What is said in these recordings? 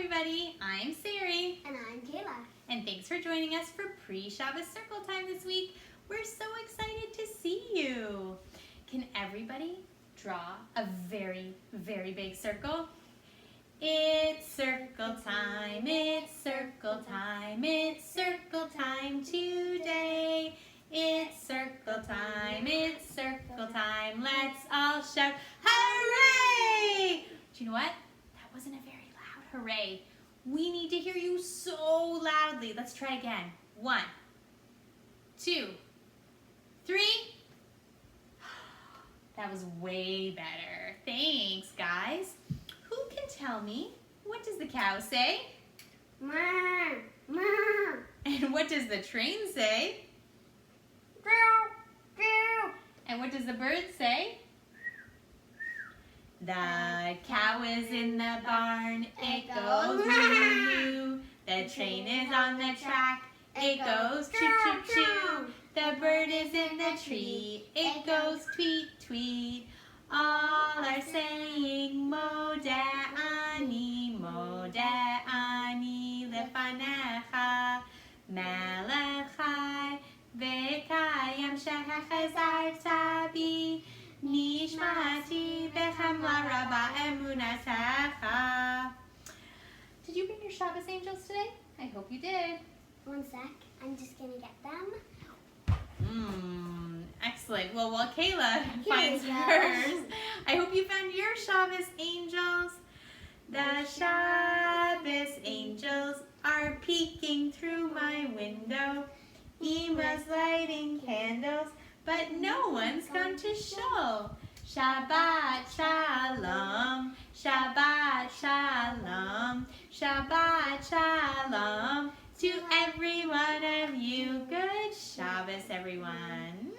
everybody, I'm Sari. And I'm Kayla. And thanks for joining us for Pre-Shabbos Circle Time this week. We're so excited to see you. Can everybody draw a very, very big circle? It's circle time, it's circle time, it's circle time today. It's circle time, let's all shout, hooray! Do you know what? That wasn't a very loud hooray. We need to hear you so loudly. Let's try again. 1, 2, 3. That was way better. Thanks, guys. Who can tell me, what does the cow say? Moo, moo. And what does the train say? Meow, meow. And what does the bird say? The cow is in the barn, it goes moo-moo. The train is on the track, it goes choo-choo-choo. The bird is in the tree, it goes tweet-tweet. All are saying Modeh ani lefanecha melechai v'kayam shehechazarta bi nishmati b'chamla rabba emunatecha. Did you bring your Shabbos angels today? I hope you did. 1 sec, I'm just gonna get them. Excellent. Well, while Kayla Here finds we go. hers, I hope you found your Shabbos angels. The Shabbos angels are peeking through my window. Ema's lighting candles, but no one's gone to shul. Shabbat shalom, Shabbat shalom, Shabbat shalom to every one of you. Good Shabbos, everyone.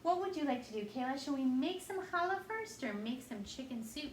What would you like to do, Kayla? Should we make some challah first or make some chicken soup?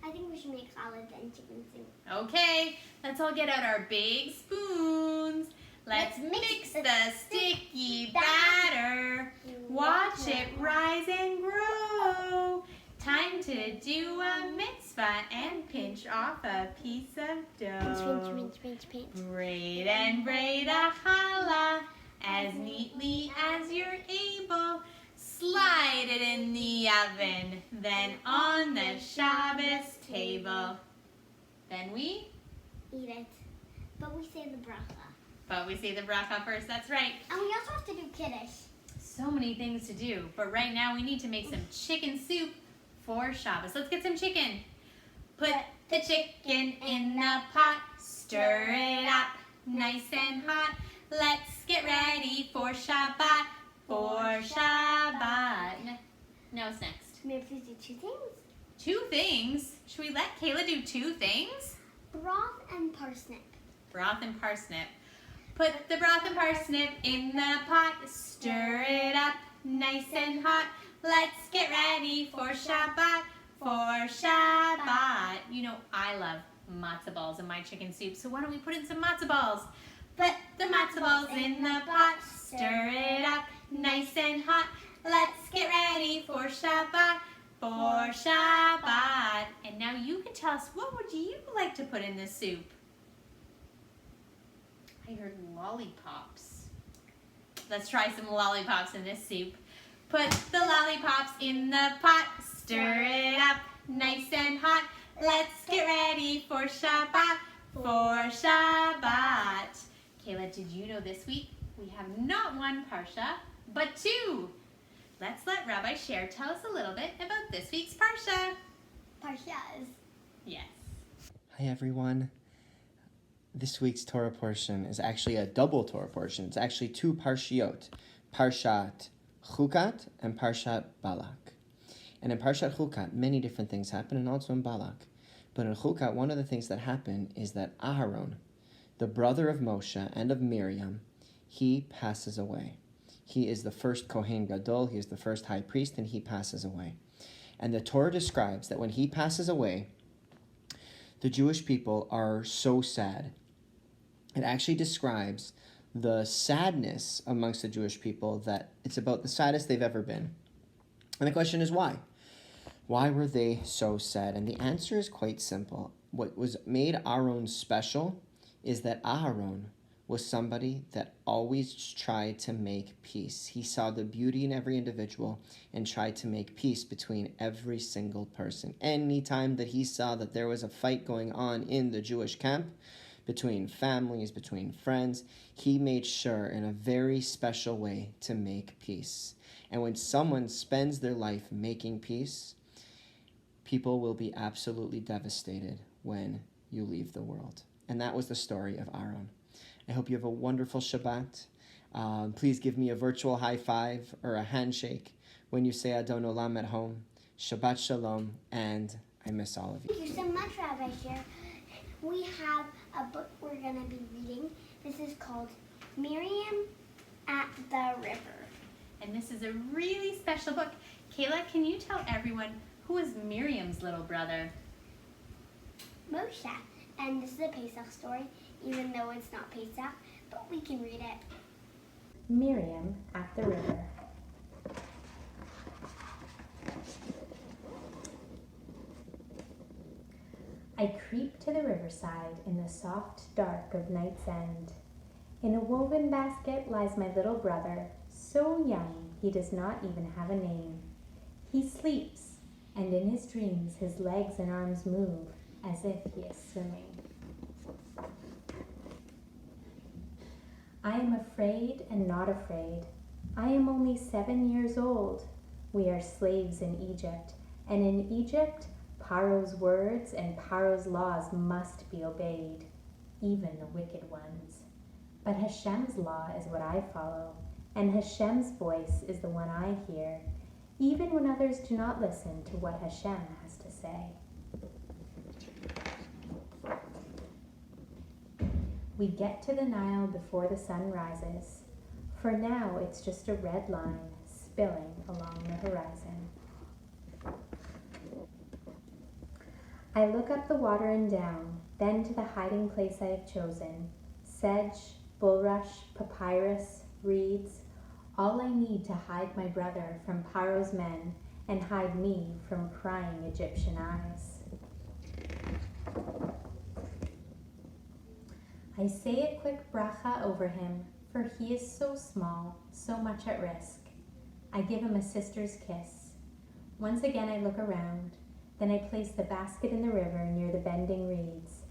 I think we should make salad and chicken soup. Okay, let's all get out our big spoons. Let's mix the sticky batter. Watch it rise and grow. Time to do a mitzvah and pinch off a piece of dough. Pinch. Braid and braid a challah as neatly as you're able. Slide it in the oven, then on the Shabbos table. Then we? Eat it. But we say the bracha. But we say the bracha first, that's right. And we also have to do kiddush. So many things to do, but right now we need to make some chicken soup for Shabbos. Let's get some chicken. Put the chicken in the pot, stir it up nice and hot. Let's get ready for Shabbat, for Shabbat. Now what's next? May I please do 2 things? 2 things? Should we let Kayla do 2 things? Broth and parsnip. Broth and parsnip. Put the broth and parsnip in the pot, stir it up nice and hot. Let's get ready for Shabbat, for Shabbat. You know I love matzo balls in my chicken soup, so why don't we put in some matzo balls? Put the matzo balls in the pot, stir it up nice and hot. Let's get ready for Shabbat, for Shabbat. And now you can tell us, what would you like to put in this soup? I heard lollipops. Let's try some lollipops in this soup. Put the lollipops in the pot, stir it up nice and hot. Let's get ready for Shabbat, for Shabbat. Kayla, did you know this week we have not 1 parsha, but 2? Let's let Rabbi Scher tell us a little bit about this week's parsha. Parshas. Yes. Hi everyone. This week's Torah portion is actually a double Torah portion. It's actually 2 parshiot, Parshat Chukat and Parshat Balak. And in Parshat Chukat, many different things happen, and also in Balak. But in Chukat, one of the things that happen is that Aharon, the brother of Moshe and of Miriam, he passes away. He is the first Kohen Gadol, he is the first high priest, and he passes away. And the Torah describes that when he passes away, the Jewish people are so sad. It actually describes the sadness amongst the Jewish people that it's about the saddest they've ever been. And the question is why? Why were they so sad? And the answer is quite simple. what was made Aaron special is that Aaron was somebody that always tried to make peace. He saw the beauty in every individual and tried to make peace between every single person. Anytime that he saw that there was a fight going on in the Jewish camp, between families, between friends, he made sure in a very special way to make peace. And when someone spends their life making peace, people will be absolutely devastated when you leave the world. And that was the story of Aaron. I hope you have a wonderful Shabbat. Please give me a virtual high five or a handshake when you say Adon Olam at home. Shabbat Shalom, and I miss all of you. Thank you so much, Rabbi Scher. We have a book we're going to be reading. This is called Miriam at the River. And this is a really special book. Kayla, can you tell everyone who is Miriam's little brother? Moshe. And this is a Pesach story, even though it's not Pesach, but we can read it. Miriam at the river. I creep to the riverside in the soft dark of night's end. In a woven basket lies my little brother, so young he does not even have a name. He sleeps, and in his dreams his legs and arms move as if he is swimming. I am afraid and not afraid. I am only 7 years old. We are slaves in Egypt, and in Egypt, Paro's words and Paro's laws must be obeyed, even the wicked ones. But Hashem's law is what I follow, and Hashem's voice is the one I hear, even when others do not listen to what Hashem has to say. We get to the Nile before the sun rises. For now, it's just a red line spilling along the horizon. I look up the water and down, then to the hiding place I have chosen. Sedge, bulrush, papyrus, reeds, all I need to hide my brother from Paro's men and hide me from prying Egyptian eyes. I say a quick bracha over him, for he is so small, so much at risk. I give him a sister's kiss. Once again I look around. Then I place the basket in the river near the bending reeds.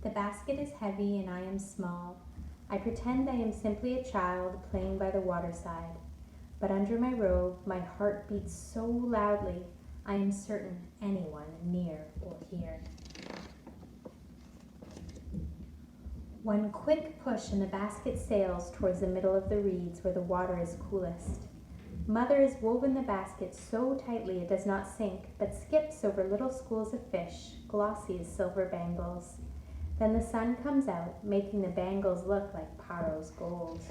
The basket is heavy and I am small. I pretend I am simply a child playing by the waterside. But under my robe, my heart beats so loudly, I am certain anyone near will hear. One quick push and the basket sails towards the middle of the reeds where the water is coolest. Mother has woven the basket so tightly it does not sink, but skips over little schools of fish, glossy as silver bangles. Then the sun comes out, making the bangles look like Paro's gold.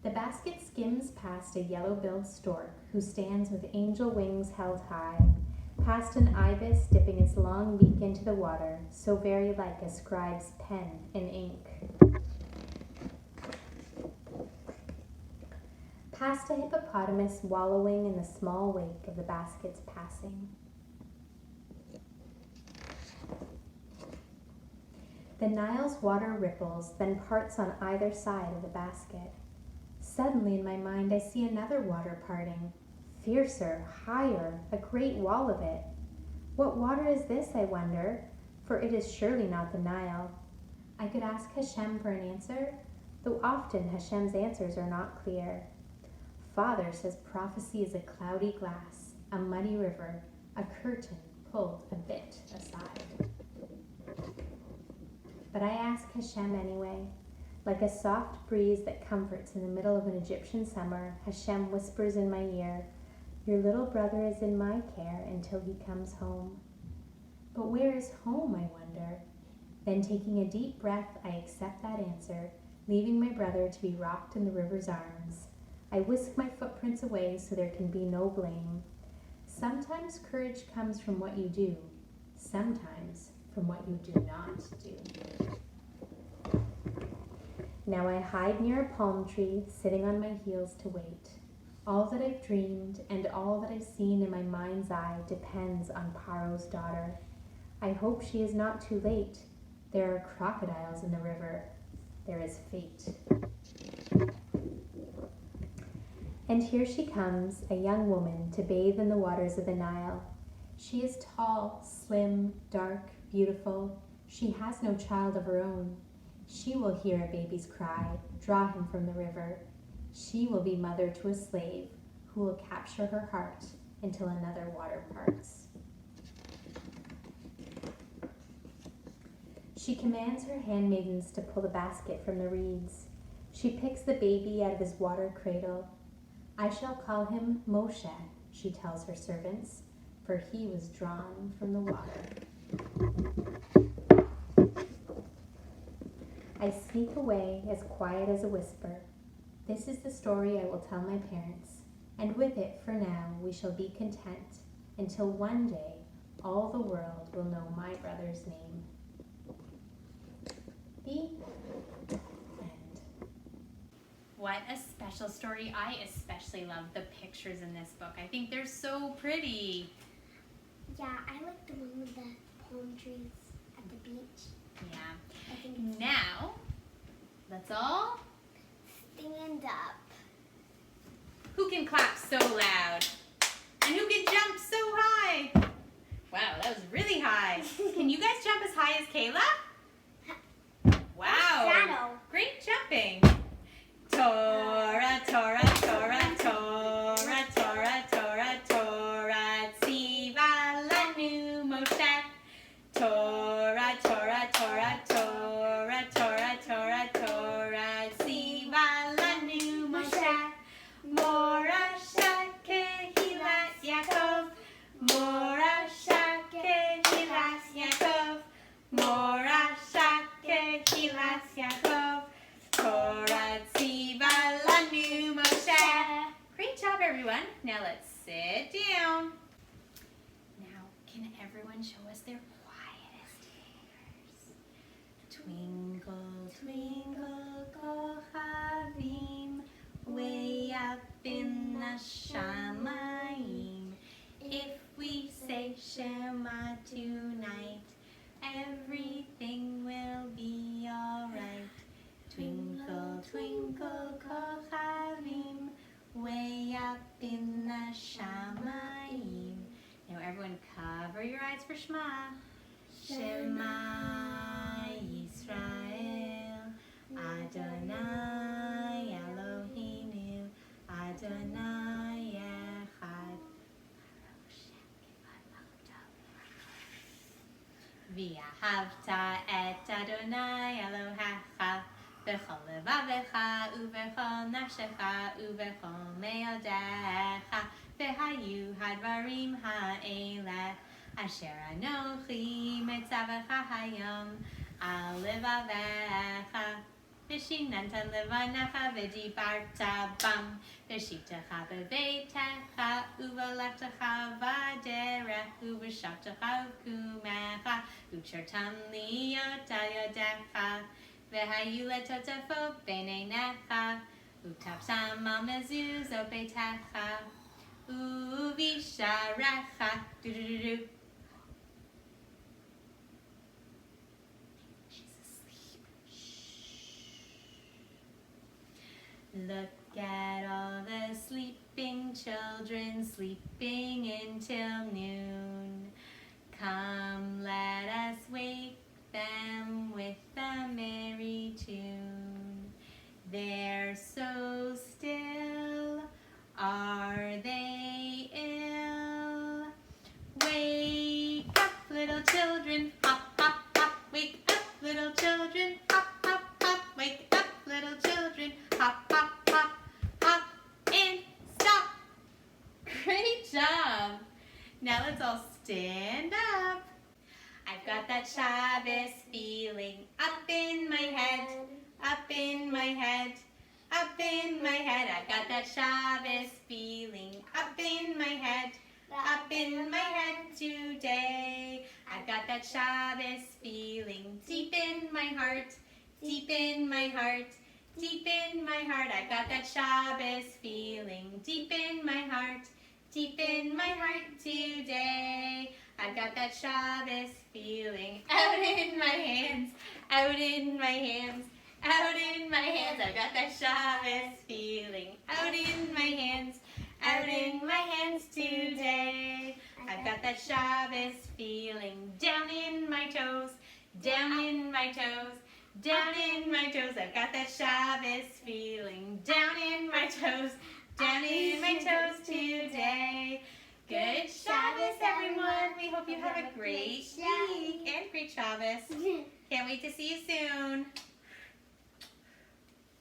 The basket skims past a yellow-billed stork who stands with angel wings held high, past an ibis dipping its long beak into the water, so very like a scribe's pen in ink. Past a hippopotamus wallowing in the small wake of the basket's passing. The Nile's water ripples, then parts on either side of the basket. Suddenly in my mind I see another water parting. Fiercer, higher, a great wall of it. What water is this, I wonder, for it is surely not the Nile. I could ask Hashem for an answer, though often Hashem's answers are not clear. Father says prophecy is a cloudy glass, a muddy river, a curtain pulled a bit aside. But I ask Hashem anyway. Like a soft breeze that comforts in the middle of an Egyptian summer, Hashem whispers in my ear, "Your little brother is in my care until he comes home." But where is home, I wonder? Then taking a deep breath, I accept that answer, leaving my brother to be rocked in the river's arms. I whisk my footprints away so there can be no blame. Sometimes courage comes from what you do, sometimes from what you do not do. Now I hide near a palm tree, sitting on my heels to wait. All that I've dreamed and all that I've seen in my mind's eye depends on Paro's daughter. I hope she is not too late. There are crocodiles in the river. There is fate. And here she comes, a young woman, to bathe in the waters of the Nile. She is tall, slim, dark, beautiful. She has no child of her own. She will hear a baby's cry, draw him from the river. She will be mother to a slave who will capture her heart until another water parts. She commands her handmaidens to pull the basket from the reeds. She picks the baby out of his water cradle. I shall call him Moshe, she tells her servants, for he was drawn from the water. I sneak away as quiet as a whisper. This is the story I will tell my parents, and with it for now we shall be content, until one day all the world will know my brother's name. The end. What a special story. I especially love the pictures in this book. I think they're so pretty. Yeah, I like the one with the palm trees at the beach. Yeah. I think it's Now, let's all, stand up. who can clap so loud? And who can jump so high? Wow, that was really high. Can you guys jump as high as Kayla? Wow. Shadow. Great jumping. Torah, Torah, Torah, Torah, Torah, Torah, Torah, Tziva lanu Moshe. Torah, Torah, Torah, Torah, Torah, Torah, Torah, Tziva lanu Moshe. Morah, Kehilas, Yaakov. Morah, Kehilas, Yaakov. Morah, Kehilas, Yaakov. Torah, Tziva lanu Moshe. Great job, everyone. Now let's sit down. Now, can everyone show us their quietest fingers? Twinkle, twinkle, kochavim, way up in the shamayim. If we say Shema tonight, everything will be alright. Twinkle, twinkle, kochavim, way up in the shamayim. Now everyone cover your eyes for Shema. Shema Yisrael, Adonai Eloheinu, Adonai Echad. V'ahavta et Adonai Elohecha b'chol levavecha u'b'chol nafshecha u'b'chol me'odecha v'hayu hadvarim ha'eleh asher anochi metzavecha hayom al levavecha v'shinantan levanecha v'dibarta bam v'shitecha b'veitecha u'v'lechtecha v'derech u'v'shavtecha u'kumecha u'chertam liot al yodecha v'hayu letotefo b'neinecha u'tapsam al mezuzot beitecha u'visharecha do-do-do-do. Look at all the sleeping children sleeping until noon. Come, let us wake them with a merry tune. They're so still, are they ill? Wake up, little children, hop, hop, hop. Wake up, little children, hop, hop, hop. Wake up, little children, hop, hop, hop. Hop and stop. Great job. Now let's all stand up. I've got that Shabbos feeling up in my head, up in my head, up in my head. I've got that Shabbos feeling up in my head, up in my head today. I've got that Shabbos feeling deep in my heart, deep in my heart, deep in my heart. I've got that Shabbos feeling deep in my heart today. I've got that Shabbos feeling out in my hands, out in my hands, out in my hands. I've got that Shabbos feeling out in my hands, out in my hands today. I've got that Shabbos feeling down in my toes, down in my toes, down in my toes. I've got that Shabbos feeling down in my toes, down in my toes today. Good Shabbos, everyone. We hope you have a great week and great Shabbos. Can't wait to see you soon.